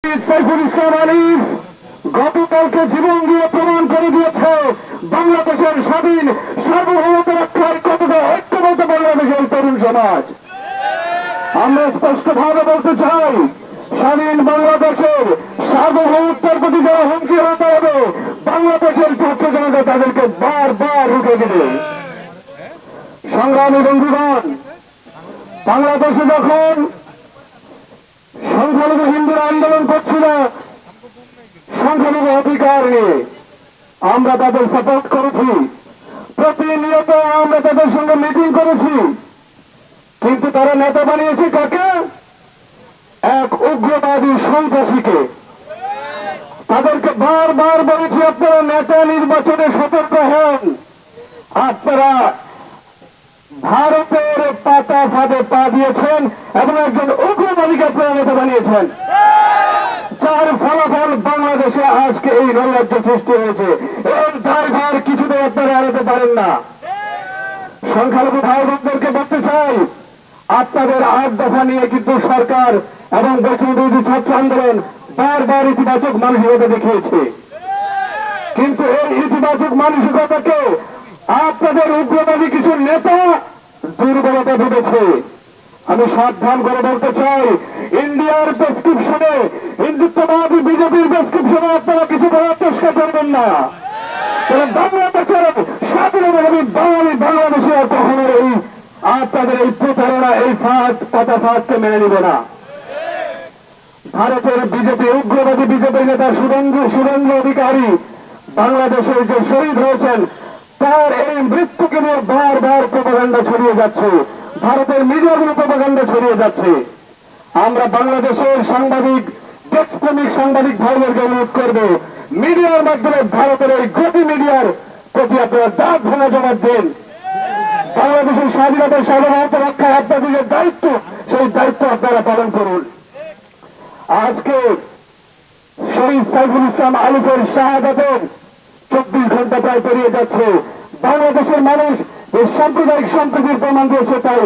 সাইফুল ইসলাম আলিফ গতকালকে জীবন দিয়ে প্রমাণ করে দিয়েছে বাংলাদেশের স্বাধীন সার্বভৌমত্ব রক্ষার কতটা ঐক্যবদ্ধ বাংলাদেশের তরুণ সমাজ। আমরা স্পষ্টভাবে বলতে চাই, স্বাধীন বাংলাদেশের সার্বভৌমত্বের প্রতি যারা হুমকি হতে হবে, বাংলাদেশের ছাত্র জনতা তাদেরকে বারবার রুখে দেবে। সংগ্রামী বন্ধুগণ, বাংলাদেশে যখন সংখ্যালঘু হিন্দুরা আন্দোলন করছিল সংখ্যালঘু অধিকার নিয়ে, আমরা তাদের সাপোর্ট করেছি, প্রতিনিয়ত আমরা তাদের সঙ্গে মিটিং করেছি, কিন্তু তারা নেতা বানিয়েছে কাকে? এক উগ্রবাদী সন্ত্রাসীকে। তাদেরকে বারবার বলেছি, আপনারা নেতা নির্বাচনে সতর্ক হন। আপনারা ভারতের পাতা ফাঁদে পা দিয়েছেন এবং একজন উগ্রবাদীকে আপনারা নেতা বানিয়েছেন, যার ফলাফল বাংলাদেশে আজকে এই নৈরাজ্য সৃষ্টি হয়েছে। এর দায়ভার কিছুতেই আপনারা এড়াতে পারেন না। সংখ্যালঘু ভাই বোনদেরকে বলতে চাই, আপনাদের 8 দফা নিয়ে কিন্তু সরকার এবং বৈষম্যবিরোধী ছাত্র আন্দোলন বারবার ইতিবাচক মানসিকতা দেখিয়েছে, কিন্তু এই ইতিবাচক মানসিকতাকে আপনাদের উগ্রবাদী কিছু নেতা দুর্বলতা ভেবেছে। আমি সাবধান করে বলতে চাই, ইন্ডিয়ার প্রেসক্রিপশনে, হিন্দুত্ববাদী বিজেপির প্রেসক্রিপশনে আপনারা কিছু বলার চেষ্টা করবেন না। বাংলাদেশের স্বাধীনভাবে বাঙালি বাংলাদেশে আর কখনো এই আপনাদের এই প্রতারণা, এই ফাঁদ পাতা ফাঁদকে মেনে নিবে না। ভারতের বিজেপি উগ্রবাদী বিজেপি নেতা সুরেন্দ্র অধিকারী বাংলাদেশের যে শহীদ হয়েছেন, তার এই মৃত্যুকে নিয়ে বারবার প্রপাগান্ডা ছড়িয়ে যাচ্ছে, ভারতের মিডিয়াগুলো প্রপাগান্ডা ছড়িয়ে যাচ্ছে। আমরা বাংলাদেশের সাংবাদিক, দেশপ্রেমিক সাংবাদিক ভাইদেরকে অনুরোধ করব, মিডিয়ার মাধ্যমে ভারতের এই গতি মিডিয়ার প্রতি আপনারা দাঁত ভাঙা জবাব দেন। বাংলাদেশের স্বাধীনতার সার্বভৌমত্ব রক্ষায় আপনাদের যে দায়িত্ব, সেই দায়িত্ব আপনারা পালন করুন। আজকে শহীদ সাইফুল ইসলাম আলিফের শাহাদাতের 24 ঘন্টা প্রায় পেরিয়ে যাচ্ছে। বাংলাদেশের মানুষ এই সাম্প্রদায়িক সম্প্রীতির প্রমাণ দিয়েছে, তাই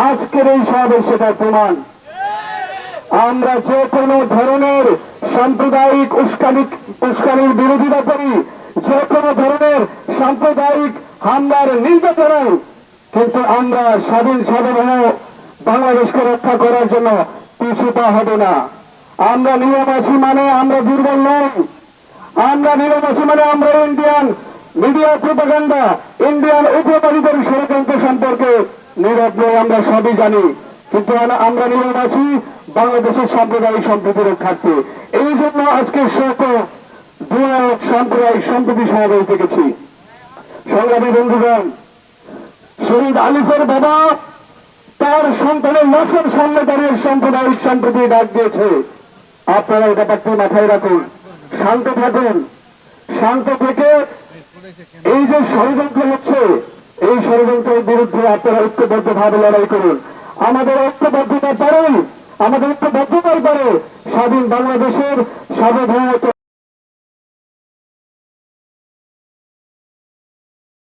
আজকের এই সমাবেশ সেটার প্রমাণ। আমরা যে কোনো ধরনের সাম্প্রদায়িক উস্কানির বিরোধিতা করি, যে কোনো ধরনের সাম্প্রদায়িক হামলার নিন্দা জানাই, কিন্তু আমরা স্বাধীন সার্বভৌম বাংলাদেশকে রক্ষা করার জন্য পিছুপা হব না। আমরা নিয়মাসী মানে আমরা দুর্বল নই, আমরা নিয়মাসী মানে আমরা ইন্ডিয়ান মিডিয়া প্রোপাগান্ডা, ইন্ডিয়ান উগ্রবাদীদের ষড়যন্ত্র সম্পর্কে নীরব নই, আমরা সবই জানি, কিন্তু আমরা নিয়মাসী বাংলাদেশের সাম্প্রদায়িক সম্প্রীতি রক্ষার্থে। এই জন্য আজকে শত সাম্প্রদায়িক সম্প্রীতি সমাবেশ দেখেছি। সংগ্রামী বন্ধুগণ, শহীদ আলিফের বাবা তার সন্তানের লাশের সামনে দাঁড়িয়ে সাম্প্রদায়িক সম্প্রীতি ডাক দিয়েছে। আপনারা এটা ব্যাপারটি মাথায় রাখুন, শান্ত থাকুন, শান্ত থেকে এই যে ষড়যন্ত্র হচ্ছে, এই ষড়যন্ত্রের বিরুদ্ধে আপনারা ঐক্যবদ্ধভাবে লড়াই করুন। আমাদের ঐক্যবদ্ধতার পরেই, আমাদের ঐক্যবদ্ধতার পরে স্বাধীন বাংলাদেশের